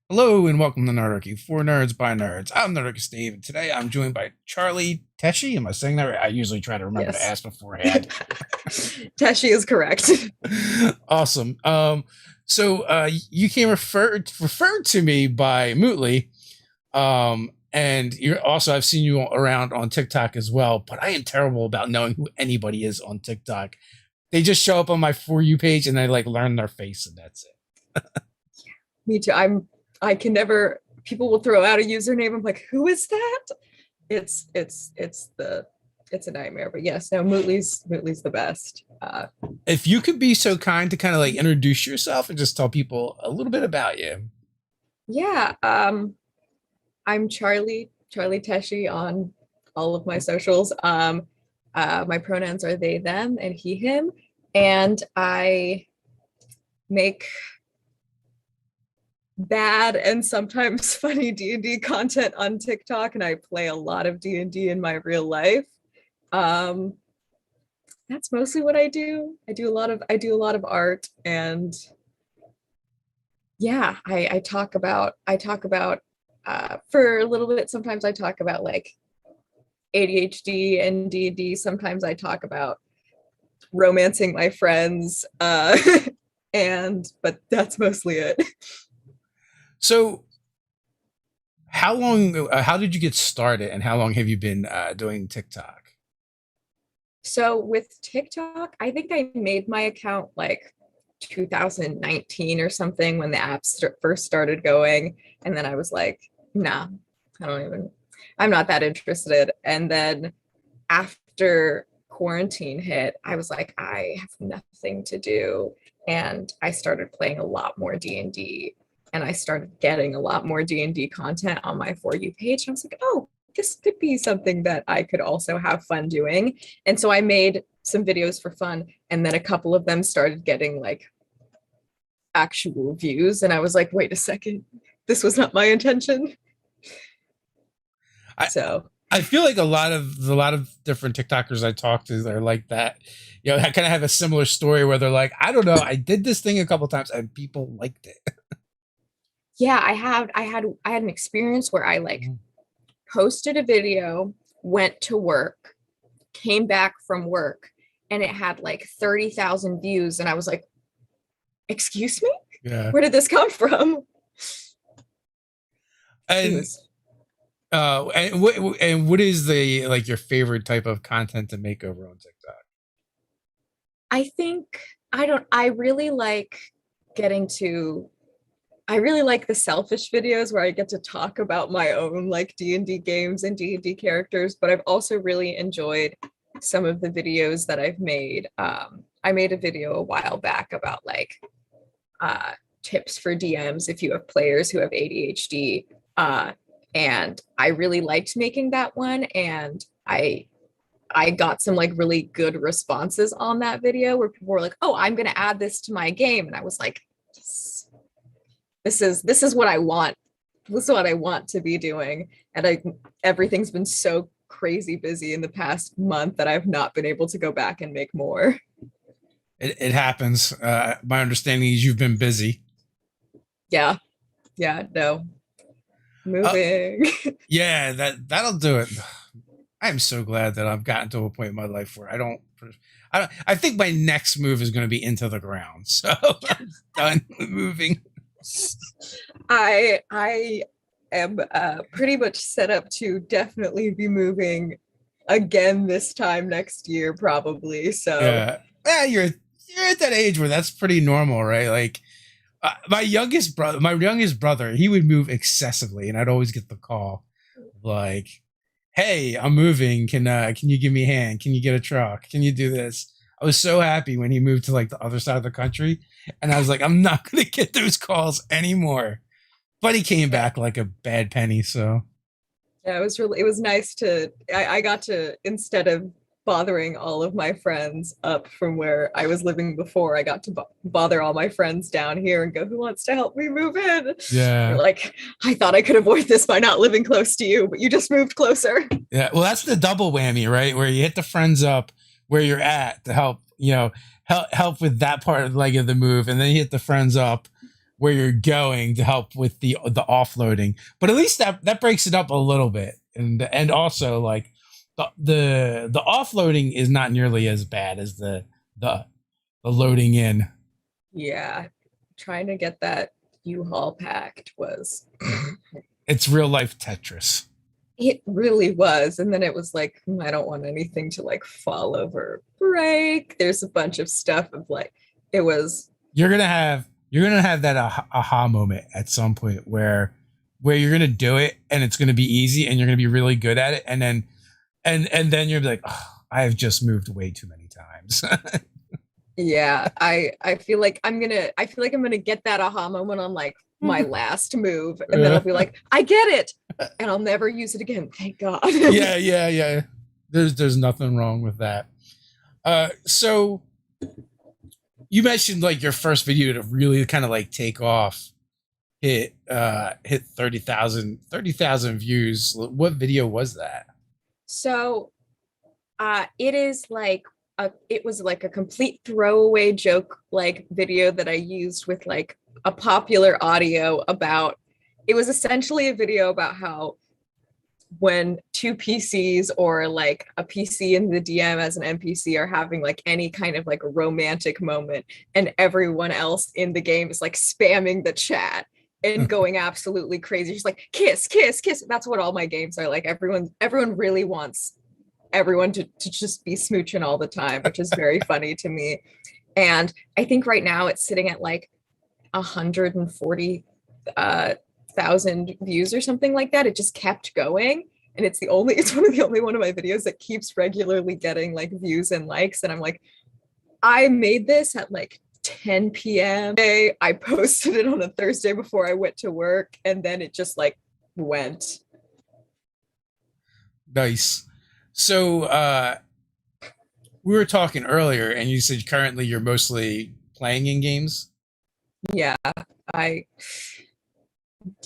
Hello and welcome to Nerdarchy for Nerds by Nerds. I'm Nerdarchy Steve, and today I'm joined by Charlie Teshi. Am I saying that right? I usually try to remember to Yes. ask beforehand. Teshi is correct. Awesome. You came referred to me by Mootly, and you're also I've seen you around on TikTok as well. But I am terrible about knowing who anybody is on TikTok. They just show up on my For You page, and I like learn their face, and that's it. Me too. I can never people will throw out a username. I'm like, who is that? It's a nightmare. But yes, no, Mootly's the best. If you could be so kind to kind of like introduce yourself and just tell people a little bit about you. Yeah. I'm Charlie Teshi on all of my socials. My pronouns are they, them, and he, him. And I make bad and sometimes funny D&D content on TikTok, and I play a lot of D&D in my real life. Um, that's mostly what I do. I do a lot of art, and yeah, I talk about for a little bit. Sometimes I talk about like ADHD and D&D. Sometimes I talk about romancing my friends, and but that's mostly it. So, how did you get started, and how long have you been doing TikTok? So with TikTok, I think I made my account like 2019 or something when the app first started going. And then I was like, nah, I'm not that interested. And then after quarantine hit, I was like, I have nothing to do. And I started playing a lot more D&D, and I started getting a lot more D&D content on my For You page. And I was like, oh, this could be something that I could also have fun doing. And so I made some videos for fun. And then a couple of them started getting like actual views. And I was like, wait a second, this was not my intention. I So I feel like a lot of different TikTokers I talk to, they're like that. I kind of have a similar story where they're like, I don't know, I did this thing a couple times and people liked it. yeah, I had an experience where I like posted a video, went to work, came back from work, and it had like 30,000 views. And I was like, excuse me? Yeah. Where did this come from? It And was, what is the like your favorite type of content to make over on TikTok? I think, I don't, I really like getting to, I really like the selfish videos where I get to talk about my own like D&D games and D&D characters, but I've also really enjoyed some of the videos that I've made. I made a video a while back about like uh, tips for DMs if you have players who have ADHD. And I really liked making that one. And I got some like really good responses on that video where people were like, "Oh, I'm going to add this to my game." And I was like, yes, this is what I want. This is what I want to be doing. And I everything's been so crazy busy in the past month that I've not been able to go back and make more. It happens. My understanding is you've been busy. Yeah. Yeah, no. Uh, Moving. yeah, that'll do it. I'm so glad that I've gotten to a point in my life where I think my next move is going to be into the ground. So I'm done with moving. I am pretty much set up to definitely be moving again this time next year, probably. So Yeah, yeah, you're at that age where that's pretty normal, right? Like my youngest brother, he would move excessively, and I'd always get the call like, "Hey, I'm moving. Can you give me a hand? Can you get a truck? Can you do this?" I was so happy when he moved to like the other side of the country, and I was like, "I'm not going to get those calls anymore." But he came yeah, back like a bad penny. So yeah, it was nice to I got to, instead of bothering all of my friends up from where I was living before, I got to bother all my friends down here and go, who wants to help me move in? They're yeah, like, I thought I could avoid this by not living close to you, but you just moved closer. yeah. Well, that's the double whammy, right? Where you hit the friends up where you're at to help, help with that part of the leg of the move, and then you hit the friends up where you're going to help with the offloading. But at least that breaks it up a little bit, and also like the offloading is not nearly as bad as the the loading in. Yeah, trying to get that U-Haul packed was It's real life Tetris. it really was. And then it was like, I don't want anything to like fall over, or break. There's a bunch of stuff of like it was You're gonna have that aha moment at some point where you're gonna do it and it's gonna be easy and you're gonna be really good at it, and then you're like, oh, I have just moved way too many times. yeah, I feel like I'm gonna get that aha moment on like my last move, and then I'll be like, I get it, and I'll never use it again. Thank God. Yeah. There's nothing wrong with that. So you mentioned like your first video to really kind of like take off hit 30,000 views. What video was that? So it is like it was like a complete throwaway joke like video that I used with like a popular audio about it was essentially a video about how when two PCs or like a PC and the DM as an NPC are having like any kind of like romantic moment and everyone else in the game is like spamming the chat and going absolutely crazy, just like kiss, kiss, kiss. That's what all my games are like. Everyone really wants everyone to just be smooching all the time, which is very funny to me. And I think right now it's sitting at like 140,000 views or something like that. It just kept going. And it's one of the only one of my videos that keeps regularly getting like views and likes. And I'm like, I made this at like 10 p.m. I posted it on a Thursday before I went to work, and then it just like went. Nice. So we were talking earlier and you said currently you're mostly playing in games. Yeah, I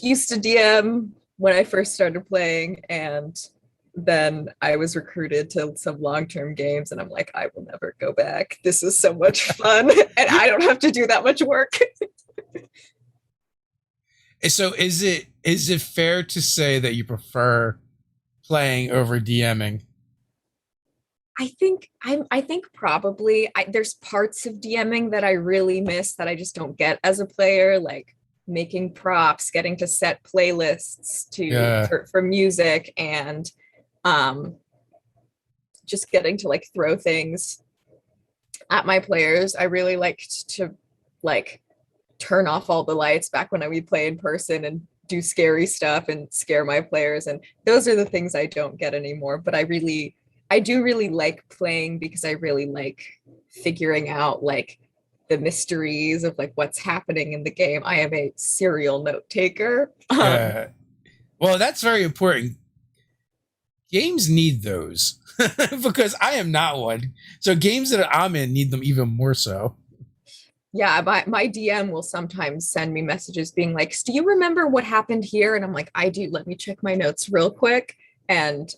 used to DM when I first started playing, and then I was recruited to some long-term games, and I'm like, I will never go back. This is so much fun, and I don't have to do that much work. So is it fair to say that you prefer playing over DMing? I think probably there's parts of DMing that I really miss that I just don't get as a player, like making props, getting to set playlists Yeah. for music, and um just getting to like throw things at my players. I really liked to like turn off all the lights back when we play in person and do scary stuff and scare my players. And those are the things I don't get anymore. But I do really like playing because I really like figuring out like the mysteries of like what's happening in the game. I am a serial note taker. Yeah. Well, that's very important. Games need those because I am not one. So games that I'm in need them even more so. Yeah, my DM will sometimes send me messages being like, do you remember what happened here? And I'm like, I do. Let me check my notes real quick. And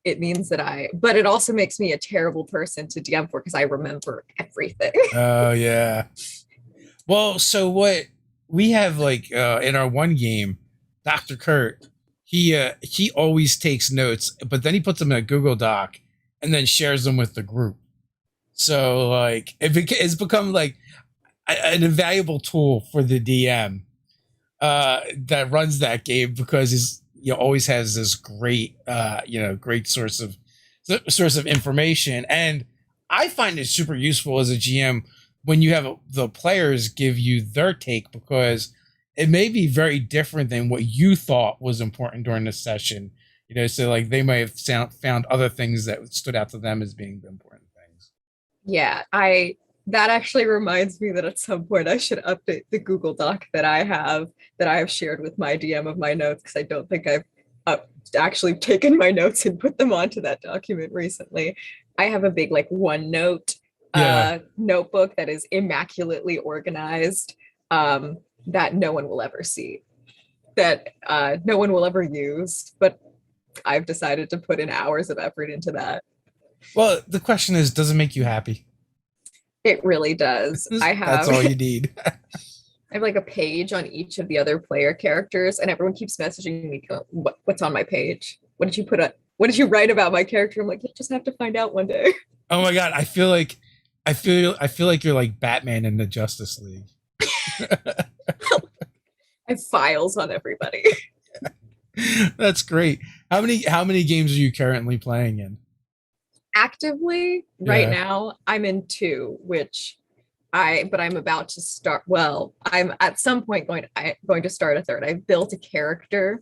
it means but it also makes me a terrible person to DM for because I remember everything. Oh yeah. Well, so what we have like in our one game, Dr. Kurt, he always takes notes, but then he puts them in a Google Doc and then shares them with the group. So like it's become like an invaluable tool for the DM that runs that game because always has this great great source of information, and I find it super useful as a GM when you have the players give you their take because it may be very different than what you thought was important during the session. So like they might have found other things that stood out to them as being the important things. Yeah, that actually reminds me that at some point I should update the Google Doc that I have shared with my DM of my notes, because I don't think I've actually taken my notes and put them onto that document recently. I have a big like OneNote notebook that is immaculately organized, that no one will ever see, that no one will ever use, but I've decided to put in hours of effort into that. Well, the question is, does it make you happy? It really does. That's all you need. I have like a page on each of the other player characters, and everyone keeps messaging me, what's on my page? What did you put up? What did you write about my character? I'm like, you just have to find out one day. Oh my god, I feel like you're like Batman in the Justice League. I have files on everybody. That's great. How many games are you currently playing in? Actively, right Yeah. now, I'm in two, but I'm about to start. Well, I'm at some point going to start a third. I've built a character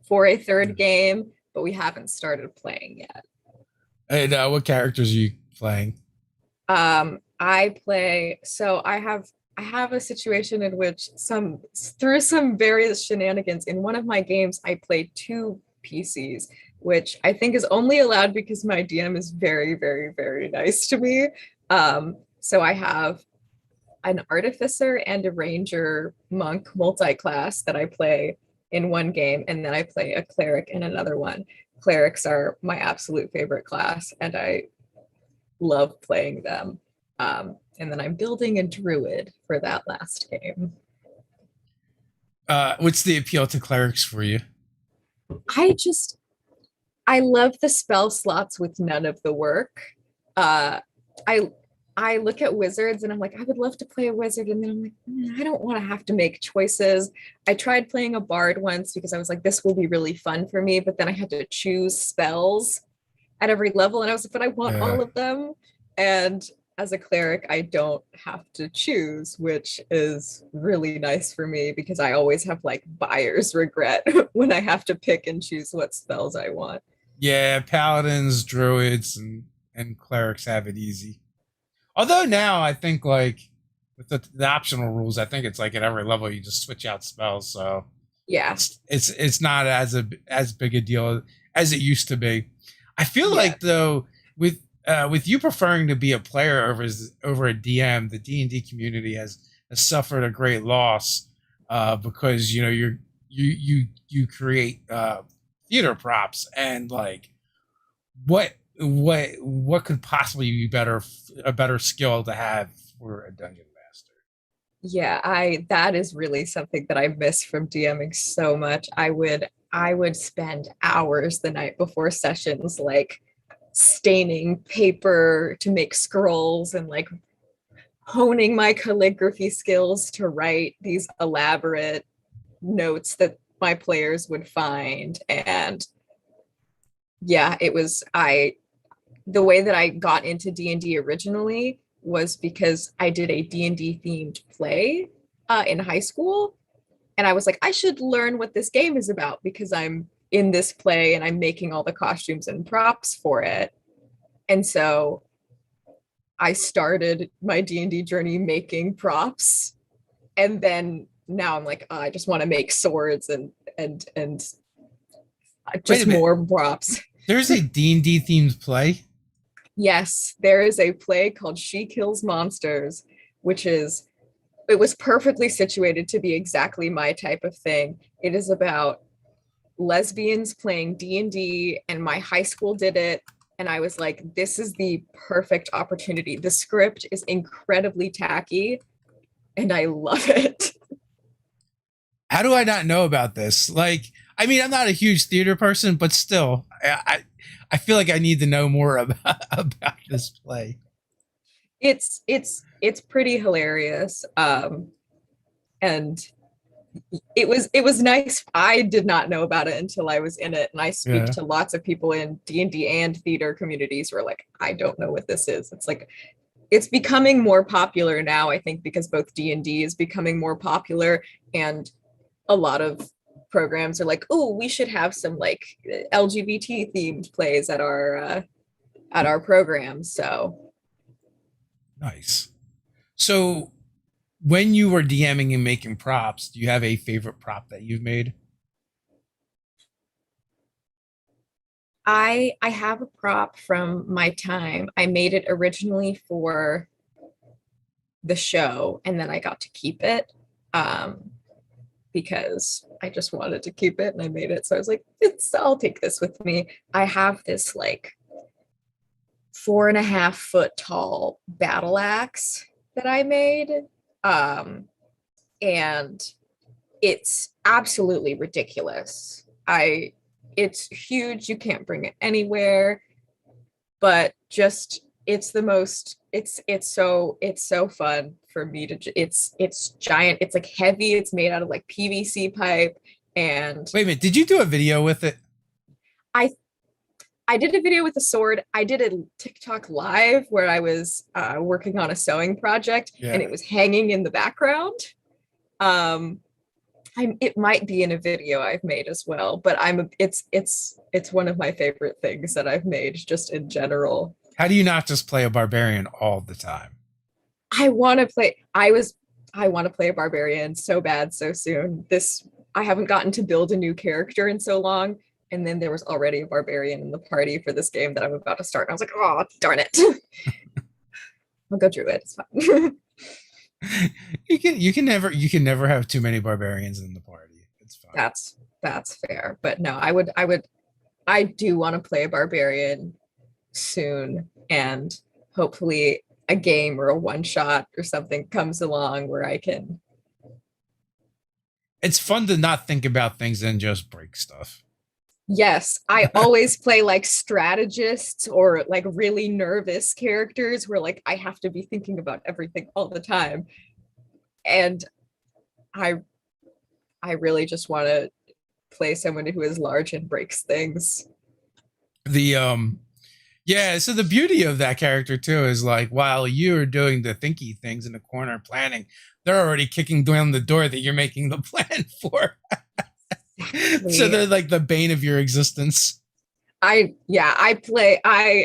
for a third game, but we haven't started playing yet. And what characters are you playing? I play, so I have a situation in which through some various shenanigans in one of my games, I play two PCs, which I think is only allowed because my DM is very, very, very nice to me. So I have an artificer and a ranger monk multi-class that I play in one game, and then I play a cleric in another one. Clerics are my absolute favorite class, and I love playing them. And then I'm building a druid for that last game. What's the appeal to clerics for you? I just I love the spell slots with none of the work. Uh, I I look at wizards and I'm like, I would love to play a wizard, and then I'm like, I don't want to have to make choices. I tried playing a bard once because I was like, this will be really fun for me, but then I had to choose spells at every level, and I was like, but I want Yeah. all of them. And as a cleric, I don't have to choose, which is really nice for me because I always have like buyer's regret when I have to pick and choose what spells I want. Yeah, paladins, druids, and clerics have it easy. Although now I think like with the optional rules, I think it's like at every level you just switch out spells, so Yeah, it's not as big a deal as it used to be. I feel yeah, like though with you preferring to be a player over a DM, the D&D community has suffered a great loss because you create theater props, and like what could possibly be a better skill to have for a dungeon master? yeah. I That is really something that I miss from DMing so much. I would spend hours the night before sessions, like staining paper to make scrolls and like honing my calligraphy skills to write these elaborate notes that my players would find. And yeah, it was I the way that I got into D&D originally was because I did a D&D themed play in high school, and I was like, I should learn what this game is about because I'm in this play and I'm making all the costumes and props for it. And so I started my D&D journey making props, and then now I'm like, oh, I just want to make swords and Wait a just minute, more props. there's a D&D themed play. Yes, there is a play called She Kills Monsters, which is it was perfectly situated to be exactly my type of thing. It is about lesbians playing D&D, and my high school did it, and I was like, this is the perfect opportunity. The script is incredibly tacky and I love it. How do I not know about this? Like, I mean, I'm not a huge theater person, but still, I feel like I need to know more about this play. It's pretty hilarious. And it was nice. I did not know about it until I was in it, and I speak Yeah. to lots of people in D&D and theater communities who are like, I don't know what this is. It's like it's becoming more popular now, I think, because both D&D is becoming more popular, and a lot of programs are like, oh, we should have some like LGBT themed plays at our program. So Nice. So, when you were DMing and making props, do you have a favorite prop that you've made? I have a prop from my time. I made it originally for the show, and then I got to keep it um, because I just wanted to keep it, and I made it. So I was like, it's I'll take this with me. I have this like 4.5 foot tall battle axe that I made. Um, and it's absolutely ridiculous. It's huge. You can't bring it anywhere, but just it's so fun for me to. It's giant. It's like heavy. It's made out of like PVC pipe, and Wait a minute, did you do a video with it? I I did a video with a sword. I did a TikTok live where I was working on a sewing project, Yeah. and it was hanging in the background. Um, it might be in a video I've made as well, but it's one of my favorite things that I've made just in general. How do you not just play a barbarian all the time? I want to play. I want to play a barbarian so bad so soon. I haven't gotten to build a new character in so long, and then there was already a barbarian in the party for this game that I'm about to start. And I was like, oh darn it! I'll go through it. It's fine. You can never have too many barbarians in the party. It's fine. That's fair, but no, I do want to play a barbarian soon, and hopefully a game or a one shot or something comes along where I can. It's fun to not think about things and just break stuff. Yes, I always play like strategists or like really nervous characters where like I have to be thinking about everything all the time. And I I really just want to play someone who is large and breaks things. The Yeah, so the beauty of that character too is like while you're doing the thinky things in the corner planning, they're already kicking down the door that you're making the plan for. So they're like the bane of your existence. I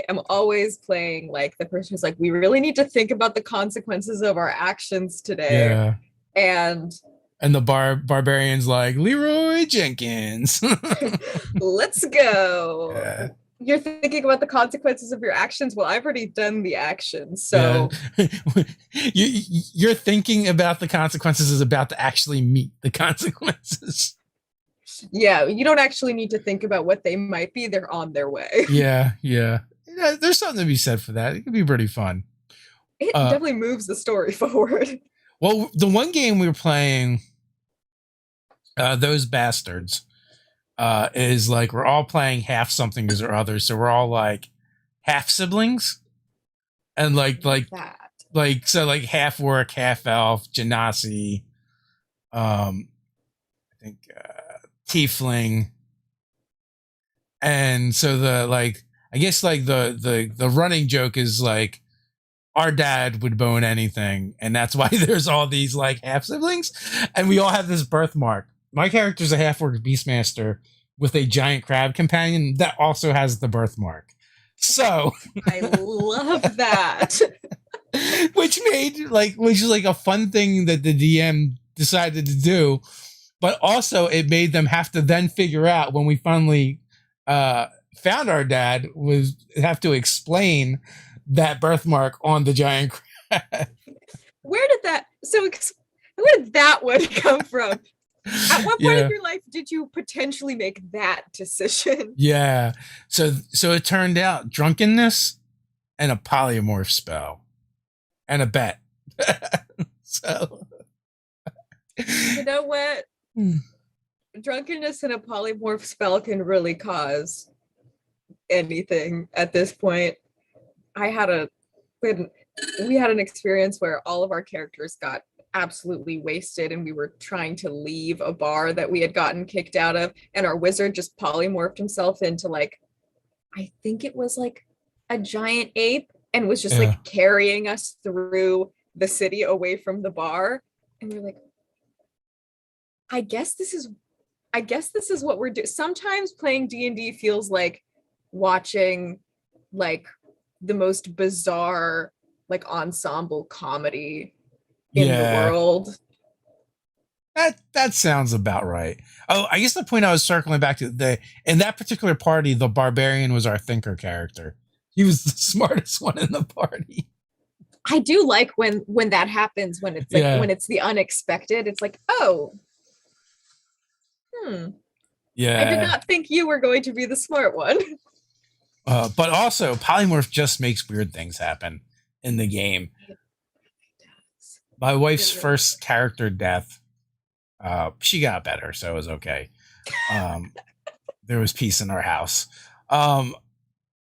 am always playing like the person who's like, we really need to think about the consequences of our actions today. Yeah. And the barbarian's like, Leroy Jenkins. Let's go. Yeah. You're thinking about the consequences of your actions. Well, I've already done the actions. So yeah. You're thinking about the consequences is about to actually meet the consequences. Yeah, you don't actually need to think about what they might be. They're on their way. Yeah. There's something to be said for that. It can be pretty fun. It definitely moves the story forward. Well, the one game we were playing, Those Bastards, is like we're all playing half something or other, so we're all like half siblings, and like half orc, half elf, genasi, I think tiefling, and so I guess the running joke is like our dad would bone anything, and that's why there's all these like half siblings, and we all have this birthmark. My character's a half orc beastmaster with a giant crab companion that also has the birthmark. So I love that. which is like a fun thing that the DM decided to do, but also it made them have to then figure out when we finally found our dad was have to explain that birthmark on the giant crab. Where did that one come from? At what point of your life did you potentially make that decision? Yeah. So it turned out drunkenness and a polymorph spell and a bet. So you know what? Drunkenness and a polymorph spell can really cause anything at this point. We had an experience where all of our characters got absolutely wasted, and we were trying to leave a bar that we had gotten kicked out of, and our wizard just polymorphed himself into like, I think it was like a giant ape, and was just like carrying us through the city away from the bar. And we're like, I guess this is what we're doing. Sometimes playing D&D feels like watching like the most bizarre like ensemble comedy in the world. That sounds about right. Oh, I guess the point I was circling back to, in that particular party, the barbarian was our thinker character. He was the smartest one in the party. I do like when that happens, when it's like when it's the unexpected. It's like, oh, yeah, I did not think you were going to be the smart one. But also, polymorph just makes weird things happen in the game. My wife's first character death She got better, so it was okay. Um, there was peace in our house. Um,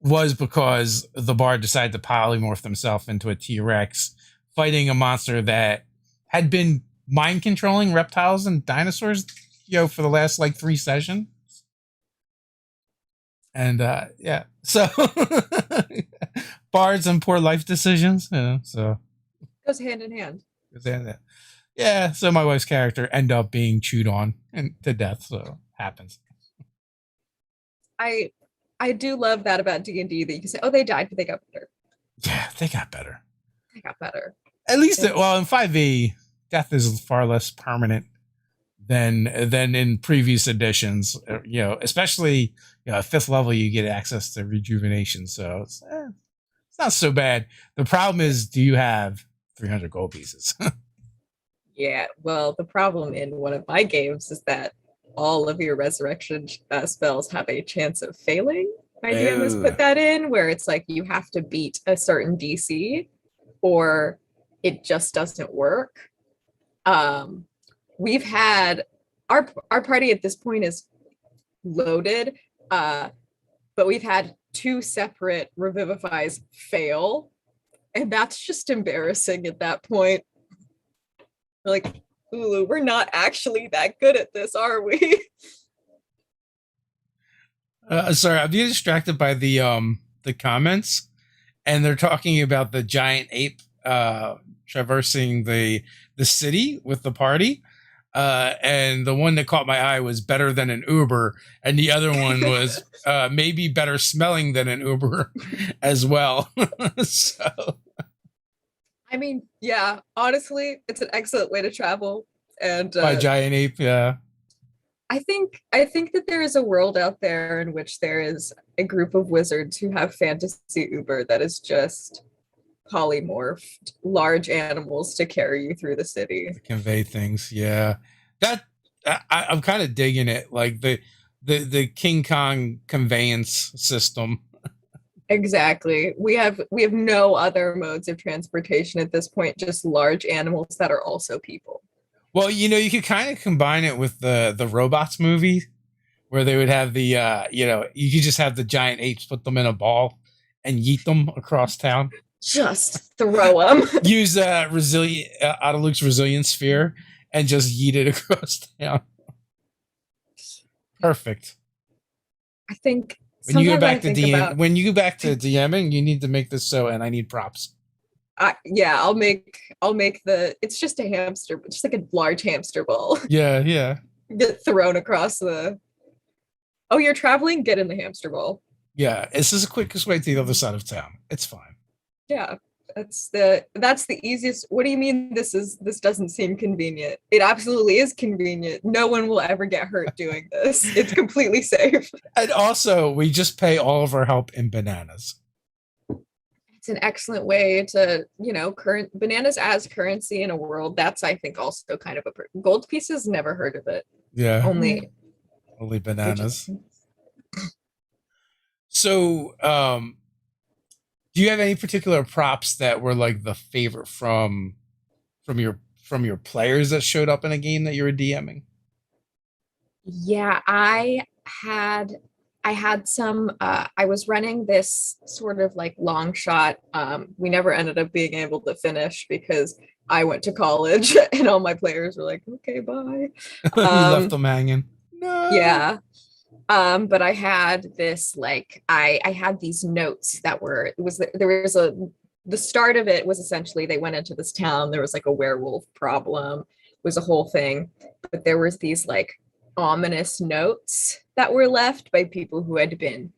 was because the bard decided to polymorph himself into a T-Rex, fighting a monster that had been mind controlling reptiles and dinosaurs, for the last like 3 sessions. And yeah, so bards and poor life decisions, so Goes hand in hand. yeah, so my wife's character end up being chewed on and to death, so happens. I do love that about D&D, that you can say, oh, they died, but they got better. Yeah, they got better. They got better. At least, well, in 5e, death is far less permanent than in previous editions. Especially at 5th level, you get access to rejuvenation, so it's not so bad. The problem is, do you have 300 gold pieces? Yeah, well, the problem in one of my games is that all of your resurrection spells have a chance of failing. My DM has put that in, where it's like you have to beat a certain DC or it just doesn't work. We've had our party at this point is loaded, but we've had 2 separate revivifies fail, and that's just embarrassing at that point. Like, ooh, we're not actually that good at this, are we? Sorry, I'm being distracted by the comments, and they're talking about the giant ape traversing the city with the party. And the one that caught my eye was better than an Uber, and the other one was maybe better smelling than an Uber as well. So, I mean, yeah, honestly, it's an excellent way to travel. And by giant ape, yeah. I think that there is a world out there in which there is a group of wizards who have fantasy Uber that is just polymorphed large animals to carry you through the city. To convey things, yeah. That I'm kind of digging it, like the King Kong conveyance system. Exactly. We have no other modes of transportation at this point, just large animals that are also people. Well, you could kind of combine it with the robots movie, where they would have the you could just have the giant apes, put them in a ball and yeet them across town. Just throw them. Use resilient out of Luke's resilience sphere and just yeet it across town. Perfect. I think when you go back to DMing, you need to make this so, and I need props. Yeah, I'll make it's just a hamster, just like a large hamster ball. Yeah. Get thrown across the. Oh, you're traveling? Get in the hamster ball. Yeah, this is the quickest way to the other side of town. It's fine. Yeah, that's the easiest. What do you mean this doesn't seem convenient? It absolutely is convenient. No one will ever get hurt doing this. It's completely safe. And also, we just pay all of our help in bananas. It's an excellent way to, current bananas as currency in a world. That's, I think, also kind of a gold pieces. Never heard of it. Yeah. Only bananas. So, do you have any particular props that were like the favorite from your players that showed up in a game that you were DMing? Yeah, I had some. I was running this sort of like long shot. We never ended up being able to finish because I went to college and all my players were like, "Okay, bye." You left them hanging. No. Yeah. But I had this I had these notes that the start of it was essentially they went into this town, there was like a werewolf problem, it was a whole thing, but there was these ominous notes that were left by people who had been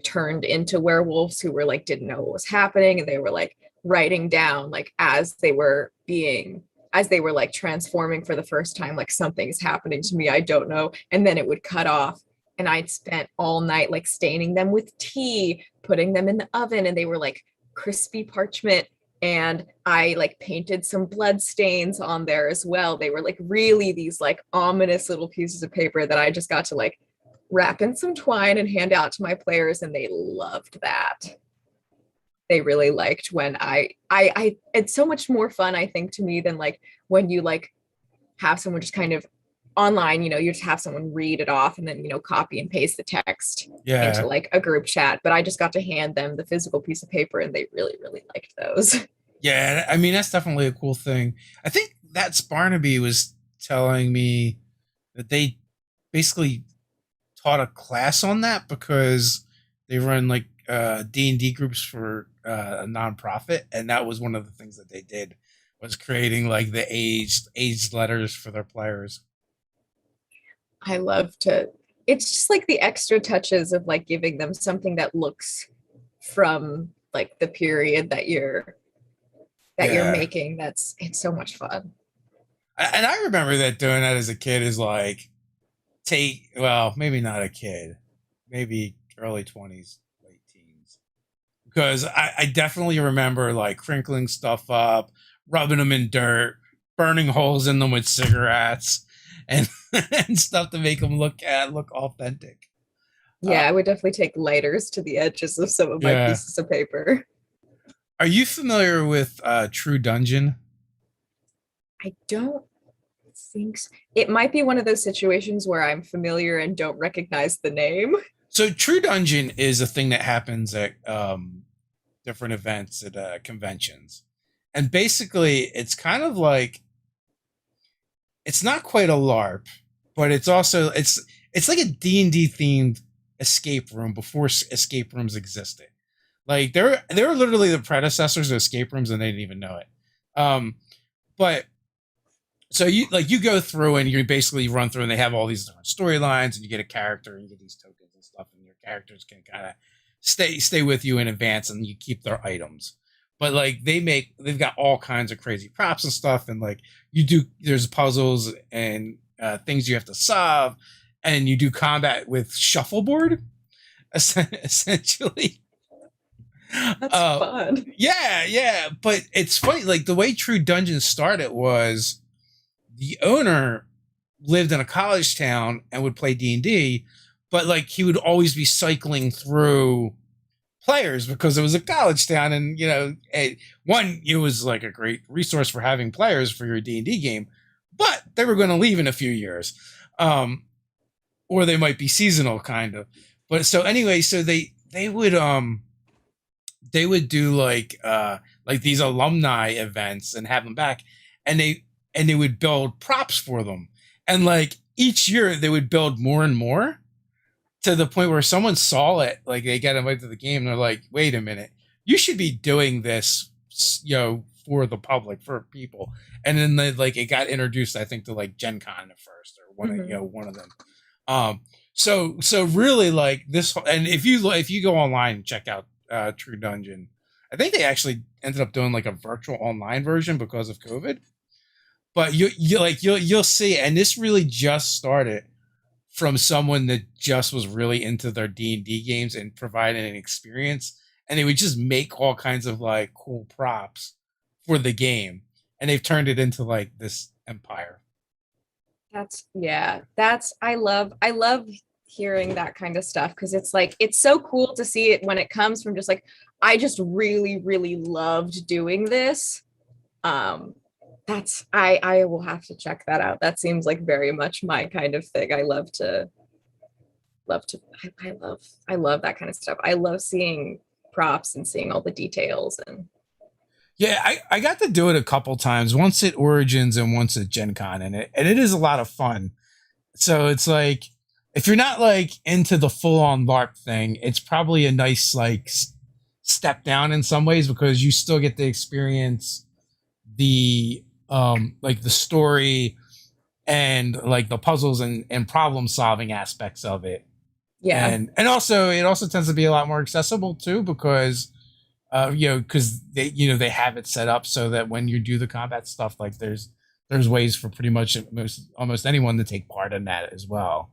turned into werewolves, who were didn't know what was happening, and they were writing down as they were transforming for the first time, something's happening to me, I don't know, and then it would cut off. And I'd spent all night staining them with tea, putting them in the oven, and they were crispy parchment. And I painted some blood stains on there as well. They were really these ominous little pieces of paper that I just got to wrap in some twine and hand out to my players, and they loved that. They really liked when I it's so much more fun, I think, to me than when you have someone just kind of online, you just have someone read it off and then, copy and paste the text into Yeah. like a group chat. But I just got to hand them the physical piece of paper and they really, really liked those. Yeah, I mean that's definitely a cool thing. I think that's Barnaby was telling me that they basically taught a class on that because they run like D&D groups for a nonprofit, and that was one of the things that they did was creating like the aged letters for their players. I love to, it's just like the extra touches of like giving them something that looks from like the period that you're Yeah. making. It's so much fun. And I remember that doing that as a kid is like take well, maybe not a kid, maybe early 20s, late teens. Because I definitely remember like crinkling stuff up, rubbing them in dirt, burning holes in them with cigarettes, and and stuff to make them look authentic. Yeah, Uh, I would definitely take lighters to the edges of some of my yeah. pieces of paper. Are you familiar with True Dungeon? I don't think so. It might be one of those situations where I'm familiar and don't recognize the name. So True Dungeon is a thing that happens at different events at conventions, and basically it's kind of like it's not quite a LARP, but it's like a D&D themed escape room before escape rooms existed. Like they're literally the predecessors of escape rooms, and they didn't even know it. Um, but so you go through and you basically run through, and they have all these different storylines, and you get a character, and you get these tokens and stuff, and your characters can kind of stay with you in advance, and you keep their items. But like they've got all kinds of crazy props and stuff, and like there's puzzles and things you have to solve, and you do combat with shuffleboard, essentially. That's fun. Yeah, but it's funny. Like the way True Dungeon started was the owner lived in a college town and would play D&D, but like he would always be cycling through players because it was a college town, and it was like a great resource for having players for your D&D game, but they were going to leave in a few years, or they might be seasonal kind of. But so anyway, so they would do like these alumni events and have them back, and they would build props for them, and like each year they would build more and more to the point where someone saw it, like they got invited to the game, and they're like, wait a minute, you should be doing this for the public, for people. And then like it got introduced, I think, to like Gen Con at first, or one of them. So really like this, and if you go online and check out True Dungeon, I think they actually ended up doing like a virtual online version because of COVID. But you'll see, and this really just started from someone that just was really into their D&D games and providing an experience, and they would just make all kinds of like cool props for the game, and they've turned it into like this empire. I love hearing that kind of stuff because it's like it's so cool to see it when it comes from just like I just really really loved doing this. That's I will have to check that out. That seems like very much my kind of thing. I love that kind of stuff. I love seeing props and seeing all the details. And Yeah, I got to do it a couple times, once at Origins and once at Gen Con, and it is a lot of fun. So it's like if you're not like into the full on LARP thing, it's probably a nice like step down in some ways because you still get to experience the like the story and like the puzzles and problem solving aspects of it. yeah, And also it also tends to be a lot more accessible too because because they have it set up so that when you do the combat stuff, like there's ways for pretty much almost anyone to take part in that as well.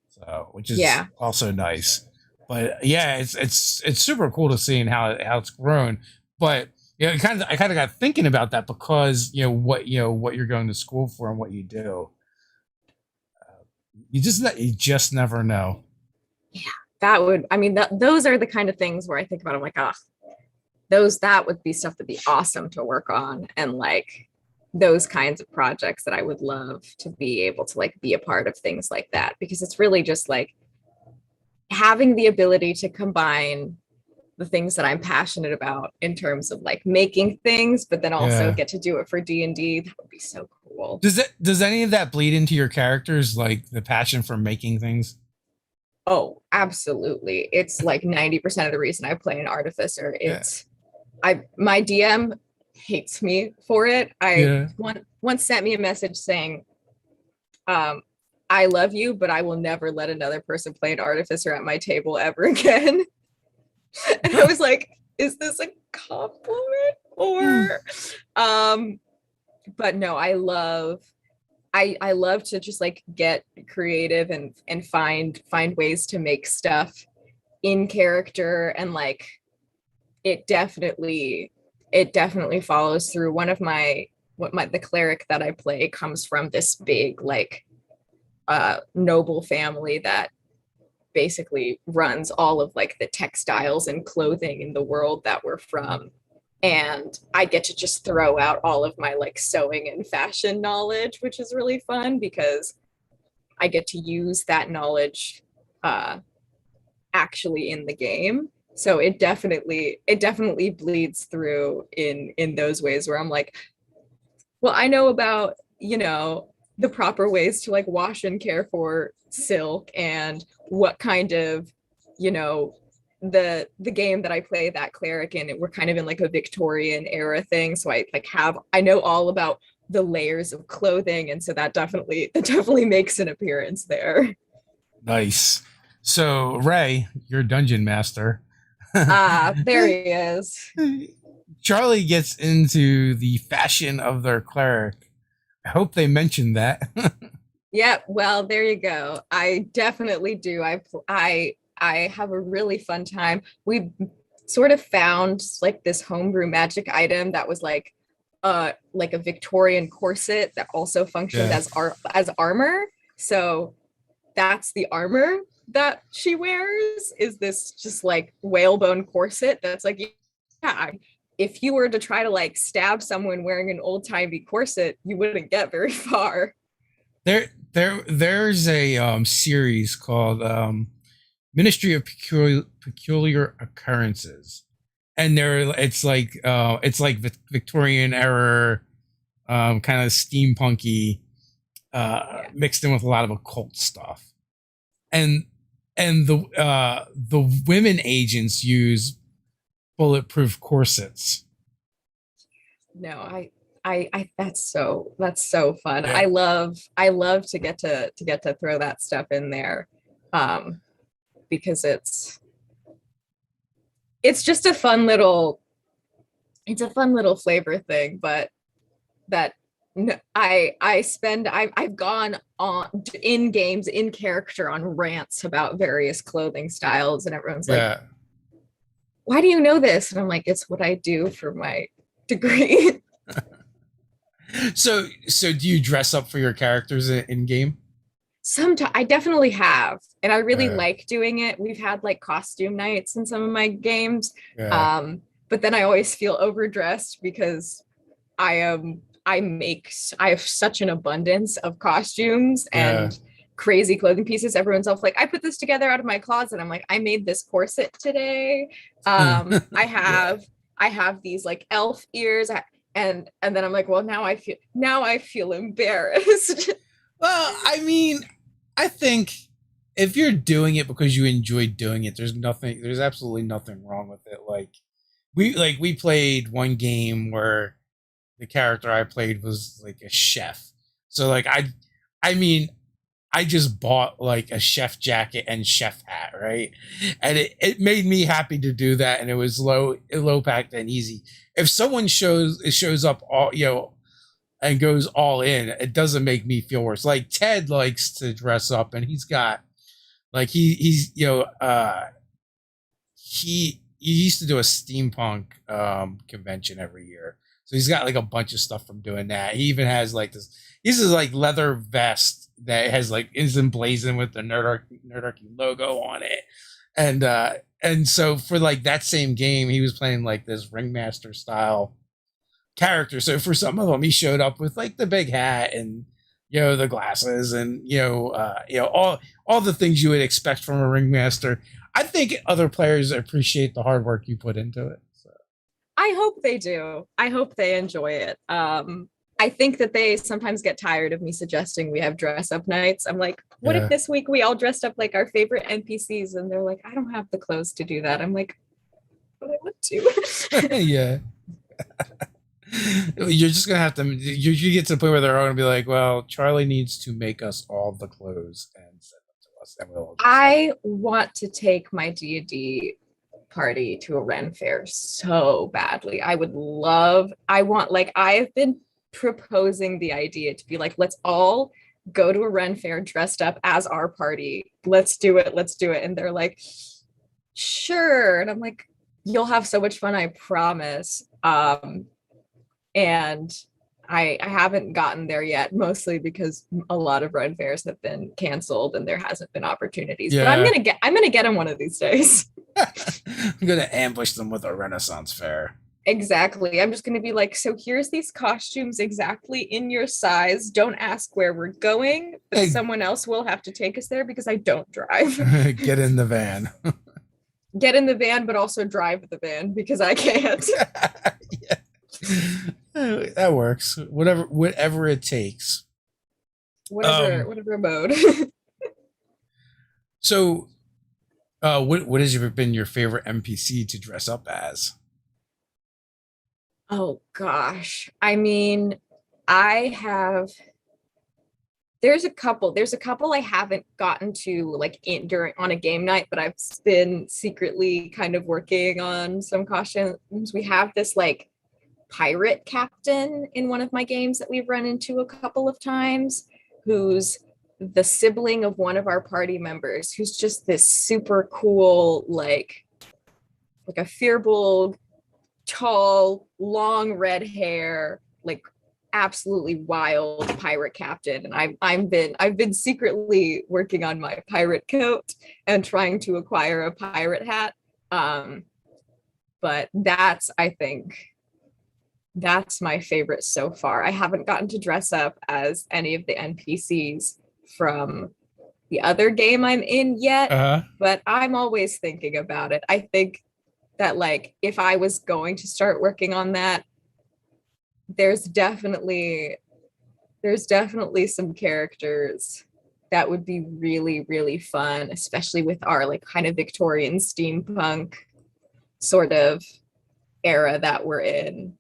So which is yeah, also nice. But yeah, it's super cool to see how it's grown. But I kind of got thinking about that because what you're going to school for and what you do. You just never know. yeah. That would, I mean, those are the kind of things where I think about. I'm like, ah, that would be stuff that'd be awesome to work on, and like those kinds of projects that I would love to be able to like be a part of things like that, because it's really just like having the ability to combine the things that I'm passionate about in terms of like making things, but then also Yeah. get to do it for D&D. That would be so cool. Does any of that bleed into your characters, like the passion for making things? Oh, absolutely. It's like 90% of the reason I play an artificer. Yeah. It's I my DM hates me for it. I Yeah. once sent me a message saying, um, I love you, but I will never let another person play an artificer at my table ever again. And I was like, is this a compliment or but no, I love to just like get creative and find ways to make stuff in character, and like it definitely follows through. One of my what my the cleric that I play comes from this big like noble family that basically runs all of like the textiles and clothing in the world that we're from, and I get to just throw out all of my like sewing and fashion knowledge, which is really fun because I get to use that knowledge uh actually in the game. So it definitely bleeds through in those ways where I'm like, well, I know about, the proper ways to like wash and care for silk, and what kind of, you know, the game that I play that cleric in, we're kind of in like a Victorian era thing. So I know all about the layers of clothing, and so that definitely makes an appearance there. Nice. So, Ray, your dungeon master. Ah, there he is. Charlie gets into the fashion of their cleric. I hope they mentioned that. Yeah, well, there you go. I definitely do. I have a really fun time. We sort of found like this homebrew magic item that was like a Victorian corset that also functioned Yeah. as armor. So that's the armor that she wears, is this just like whalebone corset that's like, yeah, if you were to try to like stab someone wearing an old-timey corset, you wouldn't get very far. There's a series called Ministry of Peculiar Occurrences, and it's like Victorian era, kind of steampunky, Yeah. mixed in with a lot of occult stuff, and the women agents use bulletproof corsets. No, I that's so fun. Yeah. I love to get to throw that stuff in there. Um because it's just a fun little flavor thing, but that I've gone on in games in character on rants about various clothing styles, and everyone's like, Yeah. why do you know this? And I'm like, it's what I do for my degree. So do you dress up for your characters in game? Sometimes I definitely have, and I really Yeah. like doing it. We've had like costume nights in some of my games. Yeah. But then I always feel overdressed because I have such an abundance of costumes Yeah. and crazy clothing pieces. Everyone's else like, I put this together out of my closet. I'm like, I made this corset today. I Yeah. have these like elf ears. And then I'm like, well, now I feel embarrassed. Well, I mean, I think if you're doing it because you enjoy doing it, there's absolutely nothing wrong with it. We played one game where the character I played was like a chef. So I mean, I just bought like a chef jacket and chef hat, right? And it made me happy to do that, and it was low packed and easy. If someone shows up all and goes all in, it doesn't make me feel worse. Like Ted likes to dress up, and he's got like he's he used to do a steampunk convention every year, so he's got like a bunch of stuff from doing that. He even has like this. This is like leather vest that has like is emblazoned with the Nerdarchy logo on it, and so for like that same game, he was playing like this ringmaster style character. So for some of them, he showed up with like the big hat and the glasses and all the things you would expect from a ringmaster. I think other players appreciate the hard work you put into it. So. I hope they do. I hope they enjoy it. I think that they sometimes get tired of me suggesting we have dress up nights. I'm like, what if this week we all dressed up like our favorite NPCs? And they're like, I don't have the clothes to do that. I'm like, but I want to. Yeah. You're just gonna have to. You get to the point where they're all gonna be like, "Well, Charlie needs to make us all the clothes and send them to us." And we'll. I want to take my D&D party to a Ren fair so badly. I want, like, I've been proposing the idea to be like, let's all go to a Ren fair dressed up as our party. Let's do it. And they're like, sure. And I'm like, you'll have so much fun, I promise. And I haven't gotten there yet, mostly because a lot of Ren fairs have been canceled and there hasn't been opportunities. Yeah. But I'm gonna get them one of these days. I'm gonna ambush them with a Renaissance fair. Exactly. I'm just gonna be like, so here's these costumes exactly in your size. Don't ask where we're going, but someone else will have to take us there because I don't drive. Get in the van. Get in the van, but also drive the van because I can't. Yeah. That works. Whatever it takes. Whatever mode. So, what has been your favorite NPC to dress up as? Oh gosh, I mean, there's a couple I haven't gotten to like on a game night, but I've been secretly kind of working on some costumes. We have this like pirate captain in one of my games that we've run into a couple of times, who's the sibling of one of our party members, who's just this super cool, like a Firbolg, tall, long red hair, like absolutely wild pirate captain. And I've been secretly working on my pirate coat and trying to acquire a pirate hat. But that's my favorite so far. I haven't gotten to dress up as any of the NPCs from the other game I'm in yet, but I'm always thinking about it. I think that like if I was going to start working on that, there's definitely some characters that would be really, really fun, especially with our like kind of Victorian steampunk sort of era that we're in.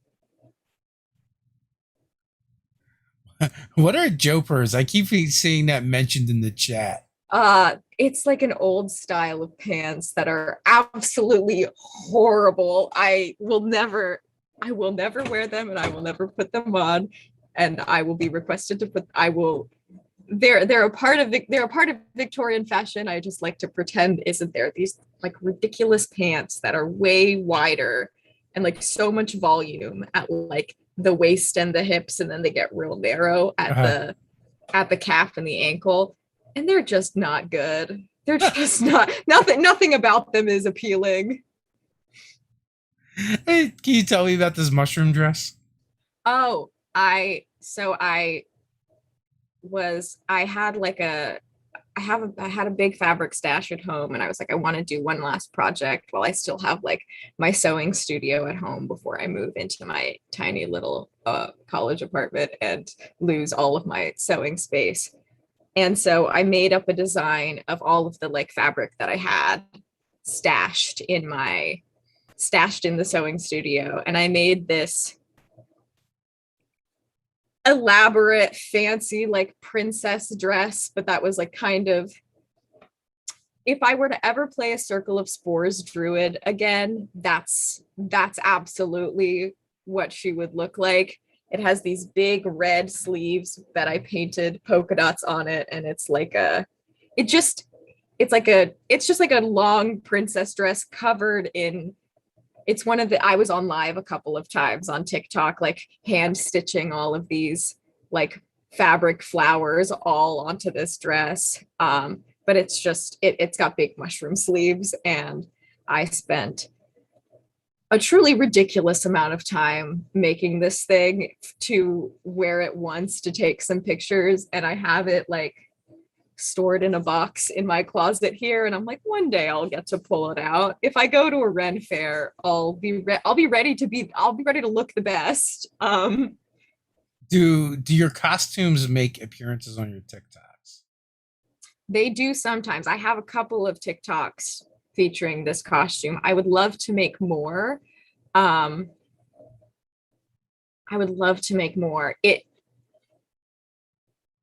What are jopers? I keep seeing that mentioned in the chat. It's like an old style of pants that are absolutely horrible. I will never wear them, and I will never put them on, and I will be requested to put they're a part of Victorian fashion. I just like to pretend isn't there. These like ridiculous pants that are way wider and like so much volume at like the waist and the hips, and then they get real narrow at the calf and the ankle, and they're just not good. They're just nothing about them is appealing. Hey, can you tell me about this mushroom dress? Oh, I had a big fabric stash at home, and I was like, I want to do one last project while I still have like my sewing studio at home before I move into my tiny little college apartment and lose all of my sewing space. And so I made up a design of all of the like fabric that I had stashed in the sewing studio, and I made this elaborate, fancy, like princess dress. But that was like kind of, if I were to ever play a Circle of Spores druid again, that's absolutely what she would look like. It has these big red sleeves that I painted polka dots on it, and it's just like a long princess dress covered in. I was on live a couple of times on TikTok, like hand stitching all of these like fabric flowers all onto this dress. But it's got big mushroom sleeves, and I spent a truly ridiculous amount of time making this thing to wear it once to take some pictures, and I have it like stored in a box in my closet here, and I'm like, one day I'll get to pull it out. If I go to a Ren fair, I'll be ready to look the best. Do your costumes make appearances on your TikToks? They do sometimes. I have a couple of TikToks featuring this costume. I would love to make more. Um, I would love to make more. It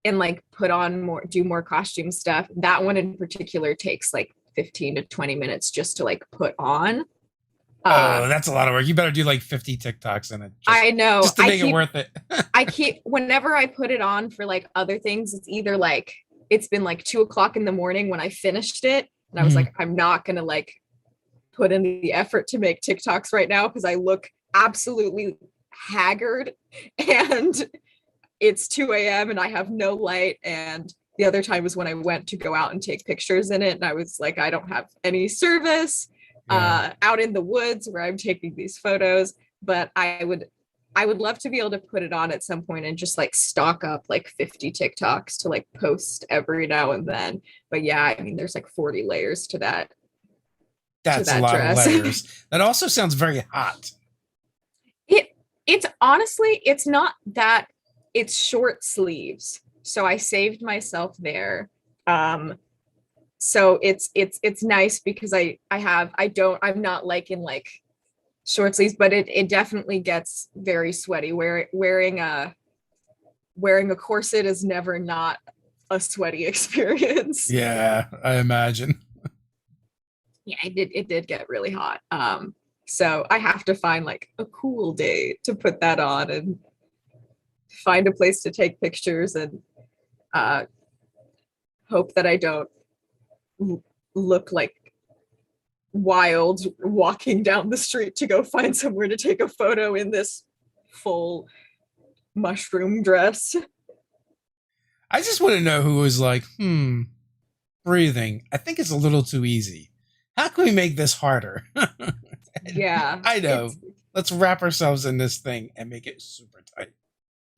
and like put on more, do more costume stuff. That one in particular takes like 15 to 20 minutes just to like put on. Oh, that's a lot of work. You better do like 50 TikToks in it. I know. Just to make it worth it. I keep, whenever I put it on for like other things, it's either like, it's been like 2 o'clock in the morning when I finished it. And I was like, I'm not going to like put in the effort to make TikToks right now because I look absolutely haggard and it's 2 a.m. and I have no light. And the other time was when I went to go out and take pictures in it. And I was like, I don't have any service out in the woods where I'm taking these photos, but I would love to be able to put it on at some point and just like stock up like 50 TikToks to like post every now and then. But yeah, I mean, there's like 40 layers to that. That's a lot dress. Of layers. That also sounds very hot. It's honestly, it's not that, it's short sleeves. So I saved myself there. So it's nice because I'm not like in like short sleeves, but it definitely gets very sweaty. Wearing a corset is never not a sweaty experience. Yeah, I imagine. Yeah, it did get really hot. So I have to find like a cool day to put that on and find a place to take pictures and hope that I don't look like wild walking down the street to go find somewhere to take a photo in this full mushroom dress. I just want to know who was like, breathing. I think it's a little too easy. How can we make this harder? Yeah. I know. Let's wrap ourselves in this thing and make it super tight.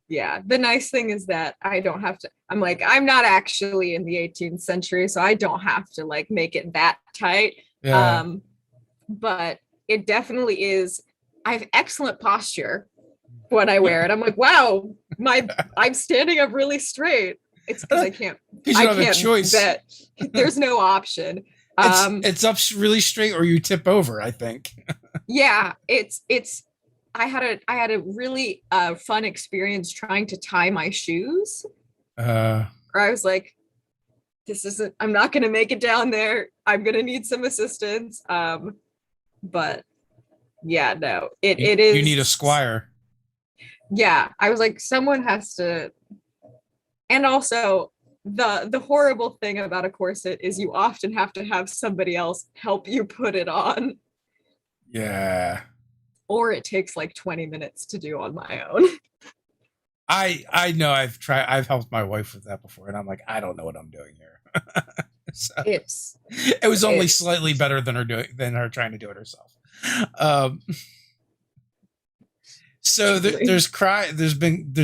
Yeah. The nice thing is that I don't have to, I'm not actually in the 18th century, so I don't have to like make it that tight. Yeah. But it definitely is, I have excellent posture when I wear it. I'm like, wow, I'm standing up really straight. It's because I can't have a choice. There's no option. It's up really straight or you tip over, I think. Yeah, I had a really fun experience trying to tie my shoes. Or I was like, I'm not going to make it down there. I'm going to need some assistance. But yeah, no, it is. You need a squire. Yeah, I was like, someone has to. And also, the horrible thing about a corset is you often have to have somebody else help you put it on. Yeah. Or it takes like 20 minutes to do on my own. I know I've helped my wife with that before, and I'm like, I don't know what I'm doing here. So, it was only slightly better than her trying to do it herself. So there's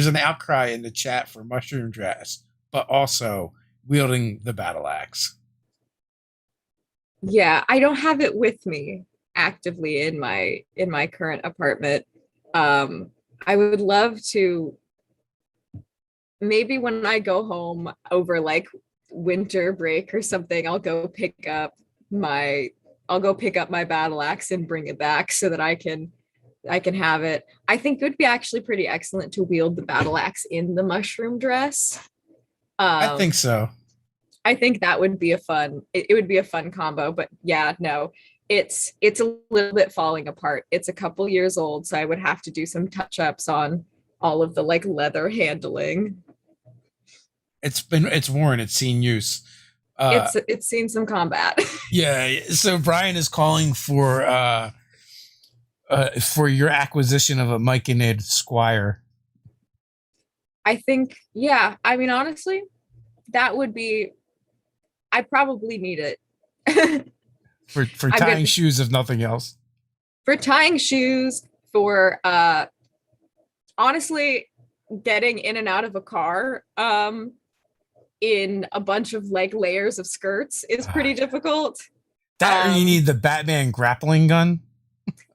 an outcry in the chat for mushroom dress, but also wielding the battle axe. Yeah, I don't have it with me actively in my current apartment. I would love to, maybe when I go home over like winter break or something, I'll go pick up my battle axe and bring it back so that I can have it. I think it would be actually pretty excellent to wield the battle axe in the mushroom dress. I think so. I think that would be it would be a fun combo, but yeah, no, it's a little bit falling apart. It's a couple years old, so I would have to do some touch-ups on all of the like leather handling. It's worn, it's seen use. It's seen some combat. Yeah, so Brian is calling for your acquisition of a Myconid Squire. I think, yeah. I mean, honestly, that would be. I probably need it for tying shoes, if nothing else. for tying shoes, for honestly getting in and out of a car in a bunch of like layers of skirts is pretty difficult. That or you need the Batman grappling gun.